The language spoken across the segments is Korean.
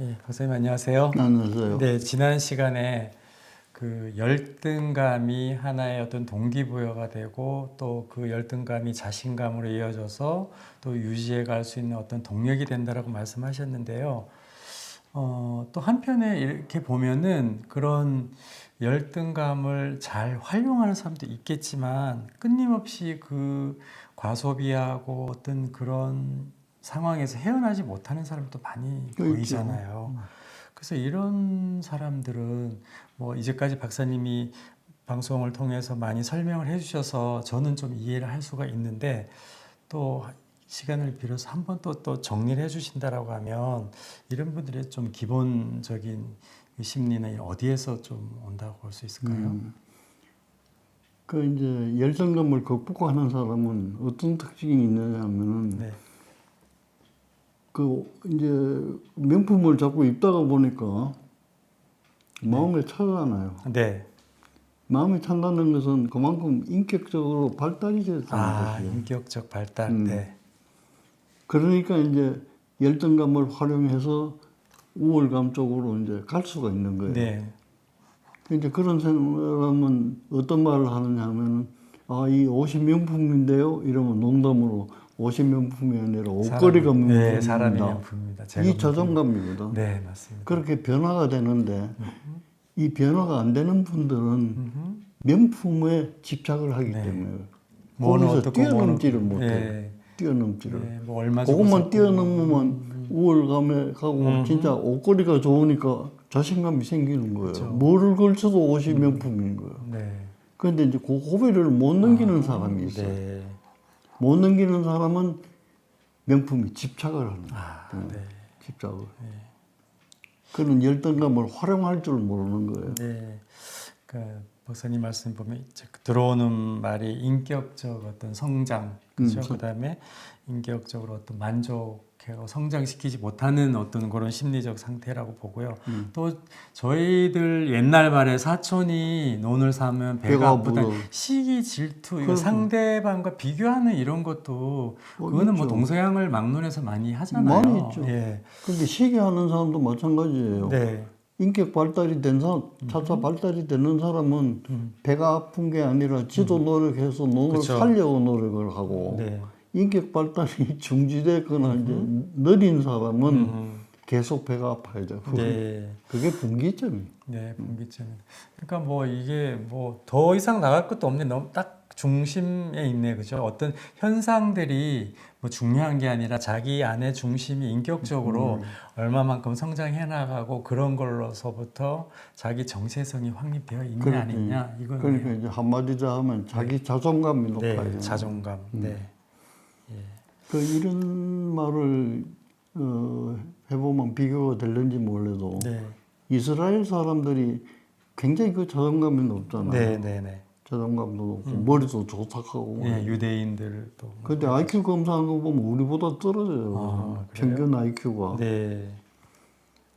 예, 박사님 안녕하세요. 안녕하세요. 네, 지난 시간에 그 열등감이 하나의 어떤 동기부여가 되고 또 그 열등감이 자신감으로 이어져서 또 유지해 갈 수 있는 어떤 동력이 된다라고 말씀하셨는데요. 또 한편에 이렇게 보면은 그런 열등감을 잘 활용하는 사람도 있겠지만 끊임없이 그 과소비하고 어떤 그런 상황에서 헤어나지 못하는 사람도 많이 있죠. 보이잖아요. 그래서 이런 사람들은 뭐 이제까지 박사님이 방송을 통해서 많이 설명을 해주셔서 저는 좀 이해를 할 수가 있는데 또 시간을 빌어서 한 번 또 정리를 해주신다라고 하면 이런 분들의 좀 기본적인 심리는 어디에서 좀 온다고 볼 수 있을까요? 그 이제 열등감을 극복하는 사람은 어떤 특징이 있느냐면은 네, 그 이제 명품을 자꾸 입다가 보니까 마음에 차잖아요. 네. 마음에 찬다는 것은 그만큼 인격적으로 발달이 됐다는 것이에요. 인격적 발달. 음. 네, 그러니까 이제 열등감을 활용해서 우월감 쪽으로 이제 갈 수가 있는 거예요. 네, 이제 그런 사람은 어떤 말을 하느냐 하면은, 이 옷이 명품인데요? 이러면 농담으로 옷이 명품이 아니라 옷걸이가 명품입니다. 네, 사람이 명품입니다. 이 자존감이거든. 네, 맞습니다. 그렇게 변화가 되는데, 이 변화가 안 되는 분들은 명품에 집착을 하기 네. 때문에, 뭐는 거기서 어떻고 뛰어넘지를 뭐는 못해요. 네. 뛰어넘지를. 네, 뭐 얼마 주고 그것만 샀고 뛰어넘으면 우월감에 가고, 진짜 옷걸이가 좋으니까 자신감이 생기는 거예요. 그렇죠. 뭐를 걸쳐도 옷이 명품인 거예요. 네. 그런데 이제 그 고비를 못 넘기는 사람이 있어요. 네. 못 넘기는 사람은 명품에 집착을 하는 거예요. 네. 집착을. 그런 열등감을 활용할 줄 모르는 거예요. 네. 그 박사님 말씀 보면 이제 들어오는 말이 인격적 어떤 성장, 그렇죠? 그다음에 인격적으로 어떤 만족하고 성장시키지 못하는 어떤 그런 심리적 상태라고 보고요. 또 저희들 옛날 말에 사촌이 논을 사면 배가 아프다, 시기, 질투, 이거 상대방과 비교하는 이런 것도 그거는 뭐 동서양을 막론해서 많이 하잖아요. 많이 있죠. 예. 그런데 시기하는 사람도 마찬가지예요. 네. 인격 발달이 된 사람, 차차 발달이 되는 사람은 배가 아픈 게 아니라 지도 노력해서 논을 그쵸. 살려고 노력을 하고, 네. 인격 발달이 중지되거나 이제 느린 사람은 계속 배가 아파야 돼요. 네. 그게 분기점이에요. 네, 분기점. 그러니까 뭐 이게 뭐 더 이상 나갈 것도 없네. 너무 딱 중심에 있네, 그죠? 어떤 현상들이 뭐 중요한 게 아니라 자기 안의 중심이 인격적으로 얼마만큼 성장해 나가고 그런 걸로서부터 자기 정체성이 확립되어 있냐 아니냐 이거는. 그러니까 이제 한마디로 하면 자기 자존감이 높아야 돼요. 자존감. 네. 그 이런 말을 해보면 비교가 될는지 몰라도 네. 이스라엘 사람들이 굉장히 그 자존감이 높잖아요. 네, 네, 네. 자존감도 높고 머리도 조탁하고. 예, 유대인들도. 근데 IQ 검사하는 거 보면 우리보다 떨어져요. 평균 IQ가. 네.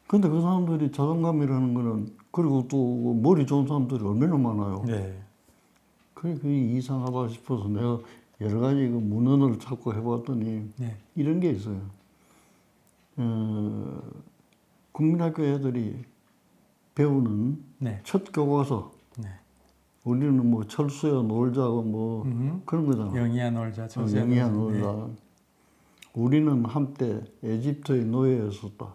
근데 그 사람들이 자존감이라는 거는, 그리고 또 머리 좋은 사람들이 얼마나 많아요. 네. 그게 이상하다 싶어서 내가 여러 가지 그 문헌을 찾고 해봤더니 네. 이런 게 있어요. 국민학교 애들이 배우는 네. 첫 교과서. 네. 우리는 뭐 철수야 놀자고 뭐 그런 거잖아. 영희야 놀자, 철수야 영희야 놀자. 놀자. 우리는 한때 에집트의 노예였었다.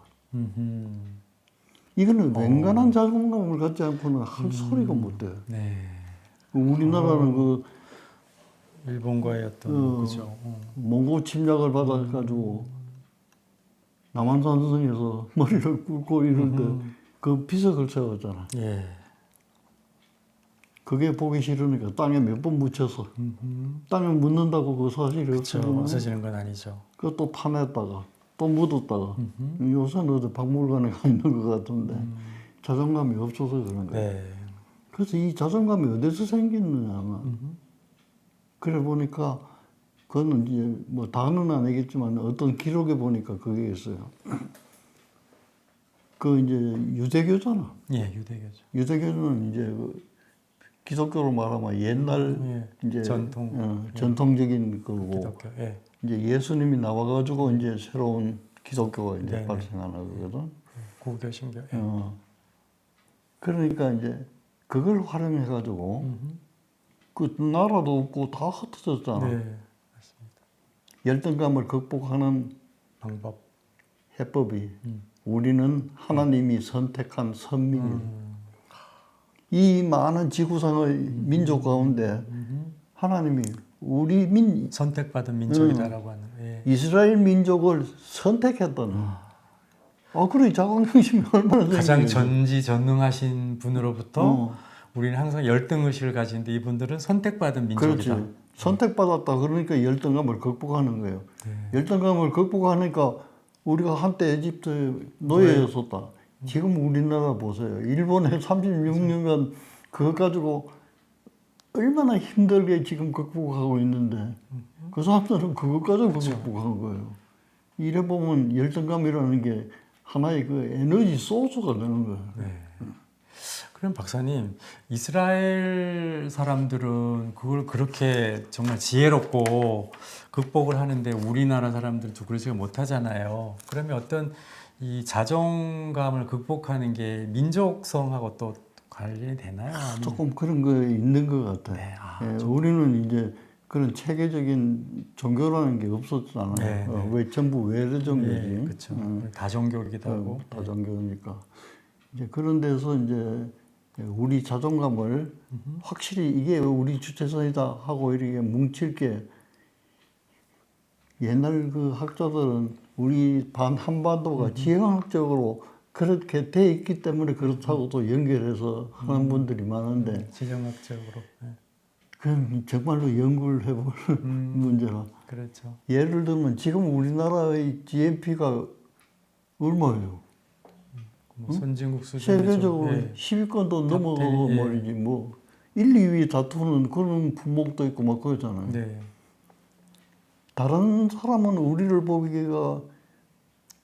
이거는 웬간한 자존감을 갖지 않고는 할 소리가 못 돼요. 네. 우리나라는 그 일본과의 어떤 그죠. 몽고 침략을 받아가지고 남한산성에서 머리를 꿇고 이런데 그 비석을 세웠잖아. 예. 그게 보기 싫으니까 땅에 몇 번 묻혀서 땅에 묻는다고 그 사실이 없어지는 건 아니죠. 그것도 파냈다가 또 묻었다가 요새는 어디 박물관에 가 있는 것 같은데 자존감이 없어서 그런 거예요. 네. 그래서 이 자존감이 어디서 생겼느냐. 그래 보니까 그거는 이제 뭐 다는 아니겠지만 어떤 기록에 보니까 그게 있어요. 그 이제 유대교잖아. 예, 유대교죠. 유대교는 이제 그 기독교로 말하면 옛날 이제 전통적인 거고 기독교. 예. 이제 예수님이 나와가지고 이제 새로운 기독교가 이제 발생하는 거거든. 부교신교. 예. 그러니까 이제 그걸 활용해 가지고 그 나라도 없고 다 흩어졌잖아. 네, 맞습니다. 열등감을 극복하는 방법. 해법이 우리는 하나님이 선택한 선민이다. 이 많은 지구상의 민족 가운데 하나님이 우리 선택받은 민족이다라고 하는. 예. 이스라엘 민족을 선택했다는. 그래 자긍심이 얼마나 가장 생기는데. 전지전능하신 분으로부터 어. 우리는 항상 열등 의식을 가지는데 이분들은 선택받은 민족이다. 그렇지. 선택받았다 그러니까 열등감을 극복하는 거예요. 열등감을 극복하니까 우리가 한때 에집트 노예였었다. 지금 우리나라 보세요. 일본에 36년간 그거 가지고 얼마나 힘들게 지금 극복하고 있는데 그 사람들은 그것 가지고 극복한 거예요. 이래 보면 열등감이라는 게 하나의 그 에너지 소스가 되는 거예요. 네. 그럼 박사님, 이스라엘 사람들은 그걸 그렇게 정말 지혜롭고 극복을 하는데 우리나라 사람들도 그러지 못하잖아요. 그러면 어떤 이 자존감을 극복하는 게 민족성하고 또 관련이 되나요? 아니면- 조금 그런 거 있는 것 같아요. 네, 우리는 이제 그런 체계적인 종교라는 게 없었잖아요. 네, 네. 왜 전부 외래 종교지? 예, 그렇죠. 다종교이기도 하고. 다종교니까. 이제 그런 데서 이제 우리 자존감을 확실히 이게 우리 주체성이다 하고 이렇게 뭉칠 게 옛날 그 학자들은 우리 한반도가 지형학적으로 그렇게 돼 있기 때문에 그렇다고 또 연결해서 하는 분들이 많은데 지정학적으로. 예. 그건 정말로 연구를 해볼 문제라. 그렇죠. 예를 들면 지금 우리나라의 GNP가 얼마예요? 뭐 선진국 수준에서 세계적으로 예. 10위권도 탑 넘어가고 10, 예. 말이지 뭐 1, 2위 다투는 그런 품목도 있고 막 그러잖아요. 네. 다른 사람은 우리를 보기가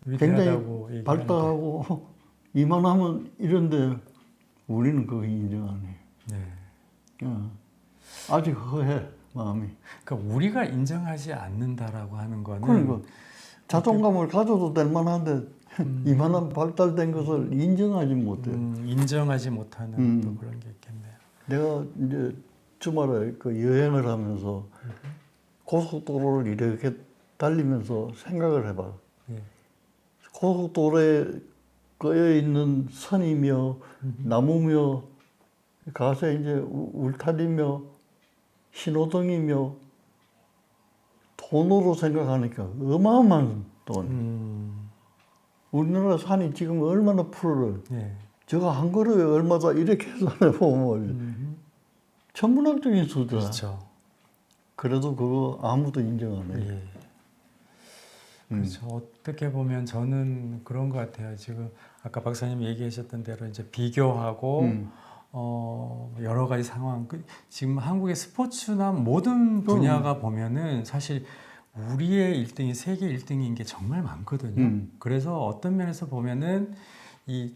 위대하다고 굉장히 얘기하는데. 발달하고 이만하면 이런데 우리는 그거 인정 안 해요. 네. 아직 허해 마음이. 그러니까 우리가 인정하지 않는다라고 하는 거는 그러니까 자존감을 가져도 될 만한데 이만한 발달된 것을 인정하지 못해. 인정하지 못하는 또 그런 게 있겠네요. 내가 이제 주말에 그 여행을 하면서 고속도로를 이렇게 달리면서 생각을 해봐. 예. 고속도로에 꺼여 있는 선이며 나무며 가서 이제 울타리며 신호등이며 돈으로 생각하니까 어마어마한 돈. 우리나라 산이 지금 얼마나 푸르러. 예. 저거 한 그루에 얼마다 이렇게 해보면 천문학적인 수준이야. 그렇죠. 그래도 그거 아무도 인정 안 해. 예. 그렇죠. 어떻게 보면 저는 그런 것 같아요. 지금 아까 박사님 얘기하셨던 대로 이제 비교하고 여러 가지 상황. 지금 한국의 스포츠나 모든 분야가 보면은 사실 우리의 1등이 세계 1등인 게 정말 많거든요. 그래서 어떤 면에서 보면은 이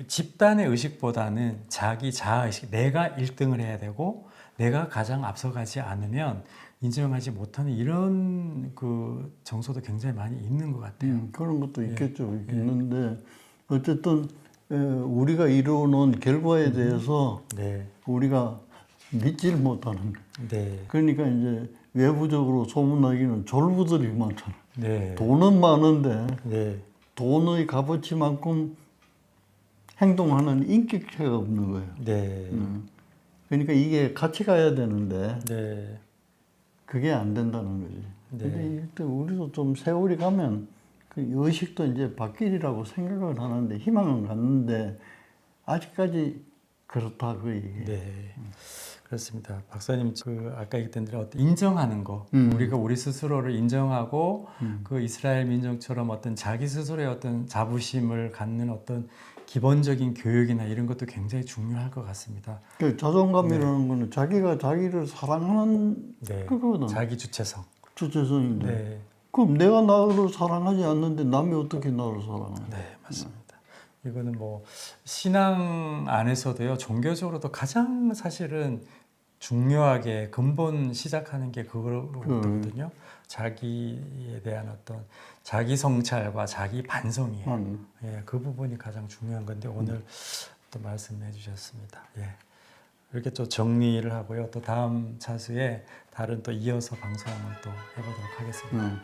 집단의 의식보다는 자기 자아의식, 내가 1등을 해야 되고 내가 가장 앞서가지 않으면 인정하지 못하는 이런 그 정서도 굉장히 많이 있는 것 같아요. 그런 것도 있겠죠. 있는데 어쨌든 우리가 이루어놓은 결과에 대해서 네. 우리가 믿질 못하는. 네. 그러니까 이제 외부적으로 소문나기는 졸부들이 많잖아. 네. 돈은 많은데 네. 돈의 값어치만큼 행동하는 인격체가 없는 거예요. 네. 그러니까 이게 같이 가야 되는데 네. 그게 안 된다는 거지. 네. 근데 일단 우리도 좀 세월이 가면 그 의식도 이제 바뀌리라고 생각을 하는데 희망은 갖는데 아직까지 그렇다 그 얘기. 네. 그렇습니다. 박사님 그 아까 얘기했던 대로 어떤 인정하는 거, 우리가 우리 스스로를 인정하고 그 이스라엘 민족처럼 어떤 자기 스스로의 어떤 자부심을 갖는 어떤 기본적인 교육이나 이런 것도 굉장히 중요할 것 같습니다. 그 자존감이라는 거는 자기가 자기를 사랑하는 네. 그거거든. 자기 주체성. 주체성인데. 네. 그럼 내가 나를 사랑하지 않는데 남이 어떻게 나를 사랑해? 네, 맞습니다. 이거는 뭐 신앙 안에서도요, 종교적으로도 가장 사실은 중요하게 근본 시작하는 게 그거거든요. 자기에 대한 어떤 자기 성찰과 자기 반성이에요. 예, 그 부분이 가장 중요한 건데 오늘 또 말씀해 주셨습니다. 예. 이렇게 또 정리를 하고요. 또 다음 차수에 다른 또 이어서 방송을 또 해보도록 하겠습니다.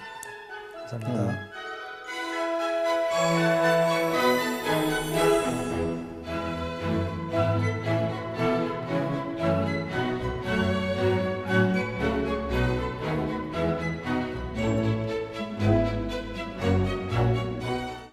감사합니다.